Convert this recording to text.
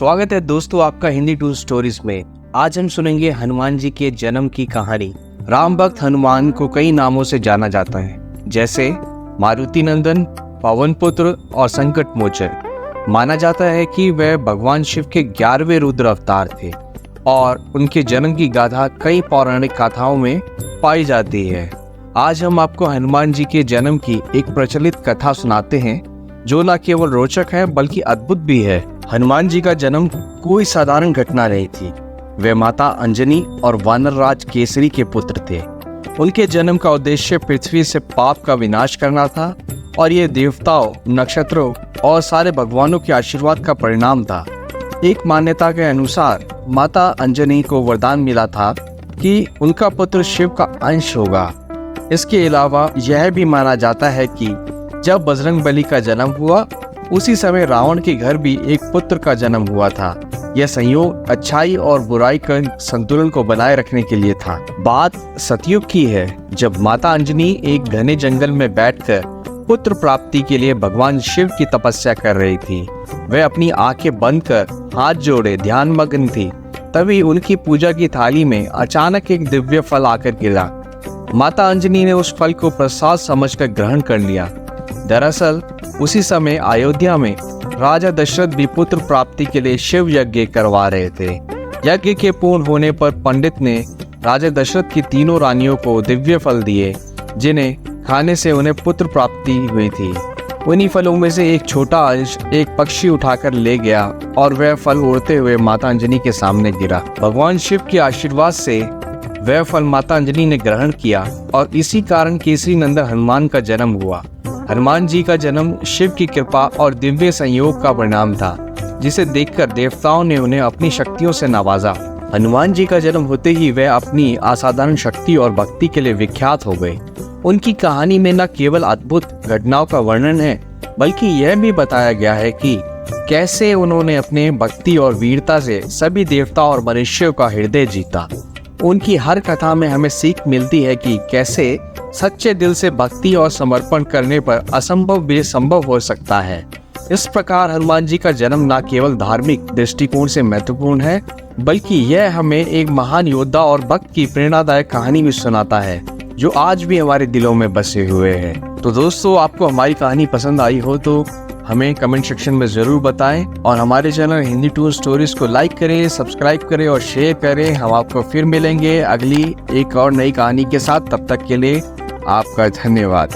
स्वागत है दोस्तों आपका हिंदी टू स्टोरीज में। आज हम सुनेंगे हनुमान जी के जन्म की कहानी। राम भक्त हनुमान को कई नामों से जाना जाता है, जैसे मारुति नंदन, पवन पुत्र और संकट मोचन। माना जाता है कि वह भगवान शिव के 11वें रुद्र अवतार थे और उनके जन्म की गाथा कई पौराणिक कथाओं में पाई जाती है। आज हम आपको हनुमान जी के जन्म की एक प्रचलित कथा सुनाते हैं जो न केवल रोचक है बल्कि अद्भुत भी है। हनुमान जी का जन्म कोई साधारण घटना नहीं थी। वे माता अंजनी और वानर राज केसरी के पुत्र थे। उनके जन्म का उद्देश्य पृथ्वी से पाप का विनाश करना था और ये देवताओं, नक्षत्रों और सारे भगवानों के आशीर्वाद का परिणाम था। एक मान्यता के अनुसार माता अंजनी को वरदान मिला था कि उनका पुत्र शिव का अंश होगा। इसके अलावा यह भी माना जाता है कि जब बजरंगबली का जन्म हुआ उसी समय रावण के घर भी एक पुत्र का जन्म हुआ था। यह संयोग अच्छाई और बुराई का संतुलन को बनाए रखने के लिए था। बात सतयुग की है, जब माता अंजनी एक घने जंगल में बैठकर पुत्र प्राप्ति के लिए भगवान शिव की तपस्या कर रही थी। वह अपनी आंखें बंद कर हाथ जोड़े ध्यान मग्न थी। तभी उनकी पूजा की थाली में अचानक एक दिव्य फल आकर गिरा। माता अंजनी ने उस फल को प्रसाद समझकर ग्रहण कर लिया। दरअसल उसी समय अयोध्या में राजा दशरथ भी पुत्र प्राप्ति के लिए शिव यज्ञ करवा रहे थे। यज्ञ के पूर्ण होने पर पंडित ने राजा दशरथ की तीनों रानियों को दिव्य फल दिए, जिन्हें खाने से उन्हें पुत्र प्राप्ति हुई थी। उन्हीं फलों में से एक छोटा अंश एक पक्षी उठाकर ले गया और वह फल उड़ते हुए माता अंजनी के सामने गिरा। भगवान शिव के आशीर्वाद से वह फल माता अंजनी ने ग्रहण किया और इसी कारण केसरी नंदन हनुमान का जन्म हुआ। हनुमान जी का जन्म शिव की कृपा और दिव्य संयोग का परिणाम था, जिसे देखकर देवताओं ने उन्हें अपनी शक्तियों से नवाजा। हनुमान जी का जन्म होते ही वे अपनी असाधारण शक्ति और भक्ति के लिए विख्यात हो गए। उनकी कहानी में न केवल अद्भुत घटनाओं का वर्णन है, बल्कि यह भी बताया गया है कि कैसे उन्होंने अपने भक्ति और वीरता से सभी देवताओं और मनुष्यों का हृदय जीता। उनकी हर कथा में हमें सीख मिलती है कि कैसे सच्चे दिल से भक्ति और समर्पण करने पर असंभव भी संभव हो सकता है। इस प्रकार हनुमान जी का जन्म न केवल धार्मिक दृष्टिकोण से महत्वपूर्ण है, बल्कि यह हमें एक महान योद्धा और भक्त की प्रेरणादायक कहानी भी सुनाता है, जो आज भी हमारे दिलों में बसे हुए हैं। तो दोस्तों, आपको हमारी कहानी पसंद आई हो तो हमें कमेंट सेक्शन में जरूर बताएं और हमारे चैनल हिंदी टू स्टोरीज को लाइक करें, सब्सक्राइब करें और शेयर करें। हम आपको फिर मिलेंगे अगली एक और नई कहानी के साथ। तब तक के लिए आपका धन्यवाद।